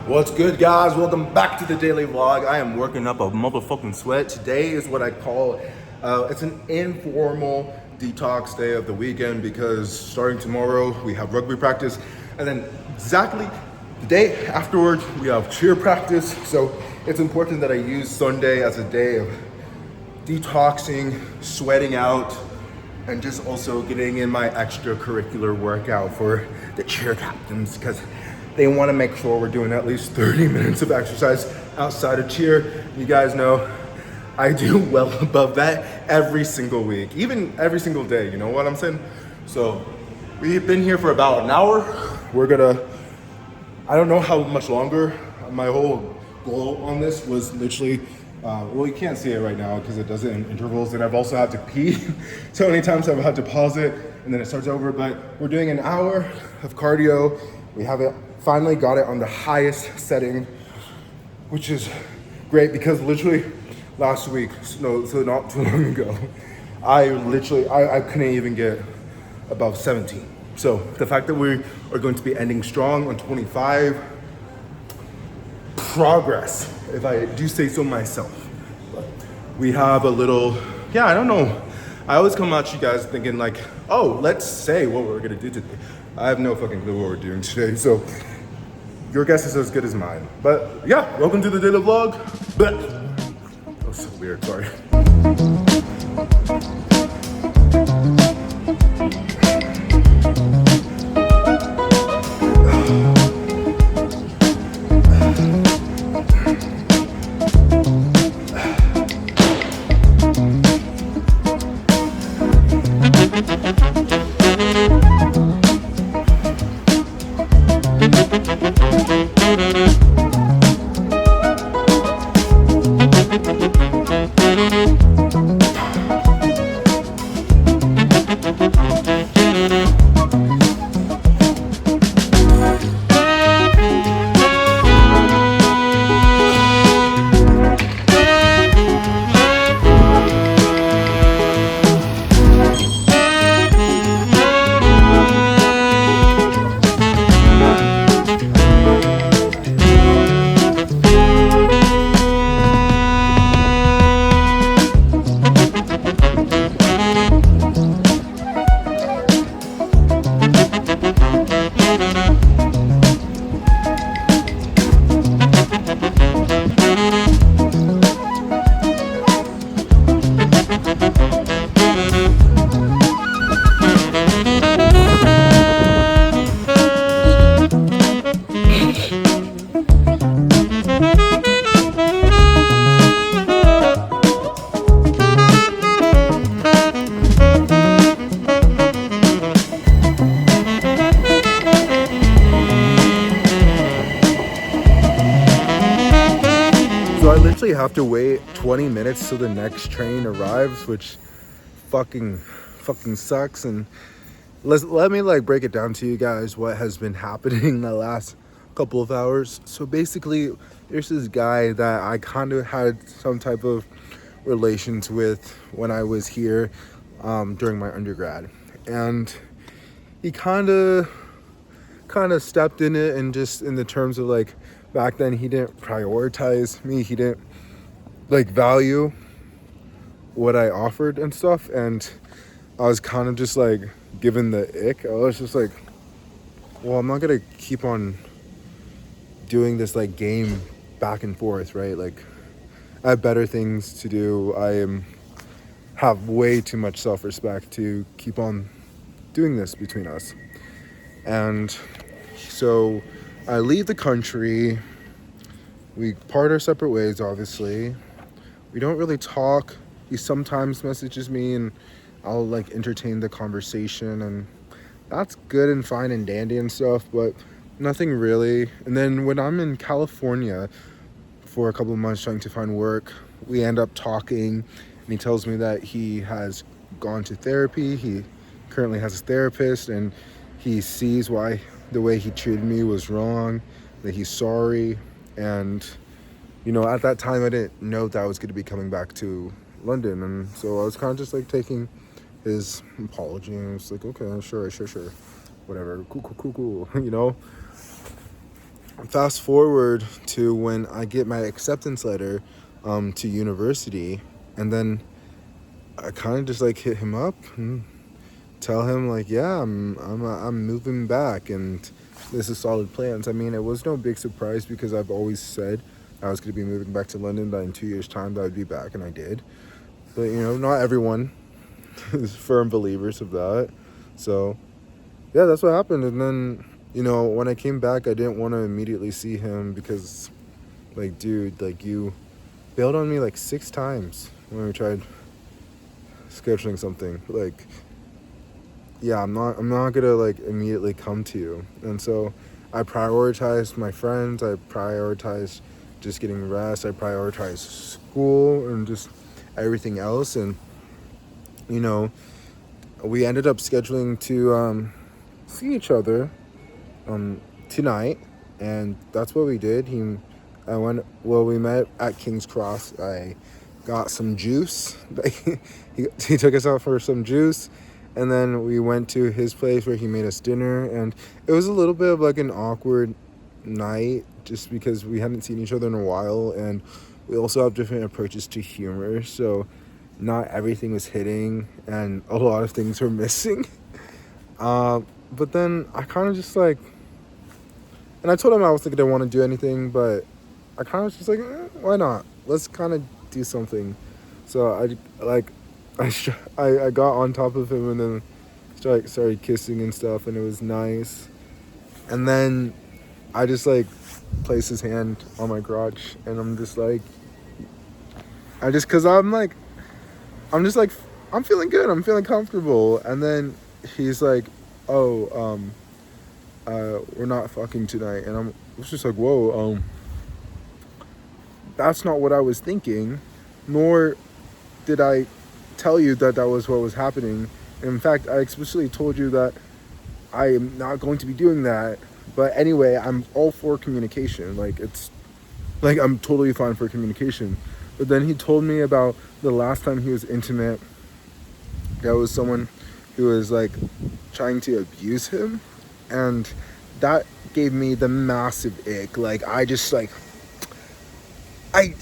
What's good, guys? Welcome back to the daily vlog. I am working up a motherfucking sweat. Today is what I call, it's an informal detox day of the weekend because starting tomorrow we have rugby practice, and then exactly the day afterwards we have cheer practice. So it's important that I use Sunday as a day of detoxing, sweating out, and just also getting in my extracurricular workout for the cheer captains because they want to make sure we're doing at least 30 minutes of exercise outside of cheer. You guys know I do well above that every single week, even every single day, you know what I'm saying? So we've been here for about an hour. I don't know how much longer. My whole goal on this was literally, well, you can't see it right now because it does it in intervals, and I've also had to pee so many times I've had to pause it and then it starts over. But we're doing an hour of cardio. We have it, finally got it on the highest setting, which is great because literally last week, so not too long ago, I couldn't even get above 17. So the fact that we are going to be ending strong on 25, progress, if I do say so myself. But we have a little, I don't know. I always come at you guys thinking like, oh, let's say what we're gonna do today. I have no fucking clue what we're doing today, so your guess is as good as mine. But yeah, welcome to the daily vlog. But that was so weird, sorry. So I literally have to wait 20 minutes till the next train arrives, which fucking sucks. And let me like break it down to you guys what has been happening the last couple of hours. So basically, there's this guy that I kind of had some type of relations with when I was here during my undergrad, and he kind of stepped in it, and just in the terms of like, back then he didn't prioritize me, he didn't like value what I offered and stuff, and I was kind of just like given the ick. I was just like, well, I'm not gonna keep on doing this like game back and forth, right? Like, I have better things to do. Have way too much self-respect to keep on doing this between us. And so I leave the country. We part our separate ways, obviously. We don't really talk. He sometimes messages me and I'll like entertain the conversation, and that's good and fine and dandy and stuff, but nothing really. And then when I'm in California for a couple of months trying to find work, we end up talking, and he tells me that he has gone to therapy. He currently has a therapist, and he sees why the way he treated me was wrong, that he's sorry. And you know, at that time I didn't know that I was going to be coming back to London, and so I was kind of just like taking his apology, and it's like, okay, sure, whatever, cool, you know. fast forward to when I get my acceptance letter to university, and then I kind of just like hit him up and tell him like, yeah, I'm moving back, and this is solid plans. I mean, it was no big surprise because I've always said I was going to be moving back to London, that in 2 years' time that I'd be back, and I did. But you know, not everyone is firm believers of that. So yeah, that's what happened. And then, you know, when I came back, I didn't want to immediately see him because, like, dude, like, you bailed on me like 6 times when we tried scheduling something. Like, yeah, I'm not gonna like immediately come to you. And so I prioritized my friends. I prioritized just getting rest. I prioritized school and just everything else. And you know, we ended up scheduling to see each other tonight, and that's what we did. We met at King's Cross. I got some juice. He took us out for some juice, and then we went to his place where he made us dinner, and it was a little bit of like an awkward night just because we hadn't seen each other in a while, and we also have different approaches to humor, so not everything was hitting and a lot of things were missing. But then I kind of just like, and I told him I was like, I didn't want to do anything, but I kind of was just like, why not? Let's kind of do something. So I got on top of him and then started kissing and stuff, and it was nice. And then I just like placed his hand on my crotch, and I'm just like, cause I'm just like, I'm feeling good. I'm feeling comfortable. And then he's like, oh, we're not fucking tonight. And I was just like, whoa, that's not what I was thinking, nor did I tell you that that was what was happening. In fact, I explicitly told you that I am not going to be doing that. But anyway, I'm all for communication. Like, it's like, I'm totally fine for communication. But then he told me about the last time he was intimate, there was someone who was like trying to abuse him, and that gave me the massive ick. Like, I just like, I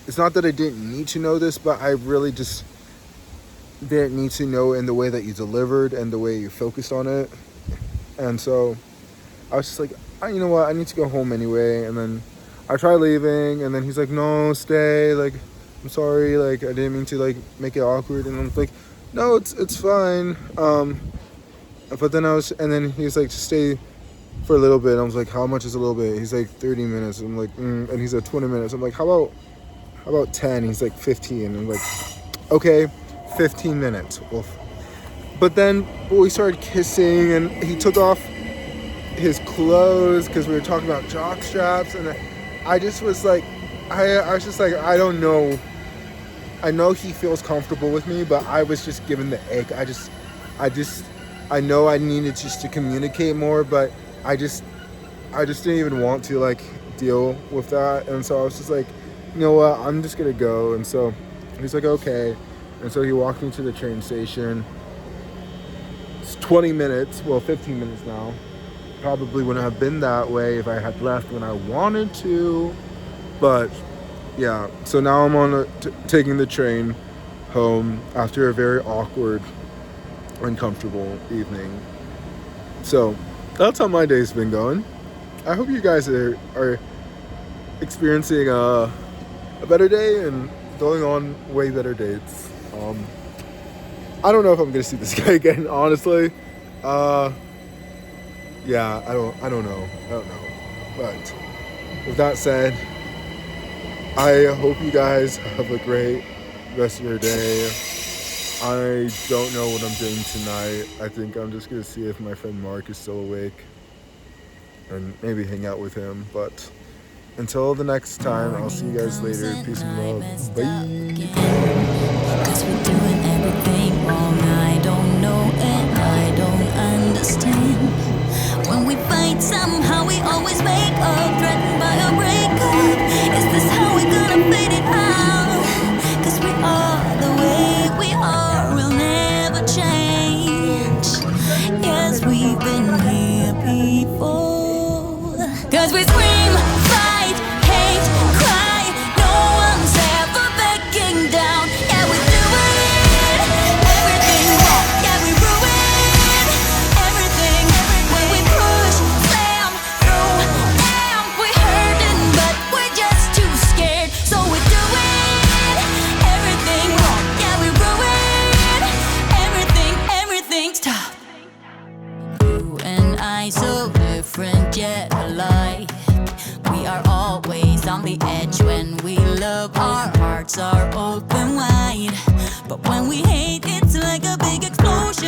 it's not that I didn't need to know this, but I really just didn't need to know in the way that you delivered and the way you focused on it. And so I was just like, you know what, I need to go home anyway. And then I tried leaving, and then he's like, no, stay, like, I'm sorry, like, I didn't mean to like make it awkward. And I'm like, no, it's fine. But then and then he's like, just stay for a little bit. I was like, how much is a little bit? He's like, 30 minutes. I'm like, and he's at 20 minutes. I'm like, how about 10? He's like, 15. I'm like, okay, 15 minutes. Well, but then we started kissing, and he took off his clothes because we were talking about jock straps, and I just was like, I was just like, I don't know. I know he feels comfortable with me, but I was just given the ick. I know I needed just to communicate more, but I just didn't even want to like deal with that. And so I was just like, you know what, I'm just gonna go. And so he's like, okay. And so he walked me to the train station. It's 20 minutes, well, 15 minutes now. Probably wouldn't have been that way if I had left when I wanted to, but yeah. So now I'm taking the train home after a very awkward, uncomfortable evening. So that's how my day's been going. I hope you guys are experiencing a better day and going on way better dates. I don't know if I'm gonna see this guy again, honestly. Yeah, I don't know. But with that said, I hope you guys have a great rest of your day. I don't know what I'm doing tonight. I think I'm just gonna see if my friend Mark is still awake and maybe hang out with him. But until the next time, I'll see you guys later. Peace and love. Bye. 'Cause we're doing everything wrong. I don't know and I don't understand. When we fight, somehow we always make up, threatened by a breakup. Is this how we're gonna fade it out? 'Cause we are the way we are, we'll never change. Yes, we've been here before. 'Cause we scream, fight, hate, cry. No one's ever backing down. Yeah, we do it. Everything wrong. Yeah, we ruin everything. When we push, slam, through, down. We're hurting, but we're just too scared. So we do it. Everything wrong. Yeah, we ruin everything. Everything's tough. You and I so different yet alike. We are always on the edge when we love. Our hearts are open wide. But when we hate, it's like a big explosion.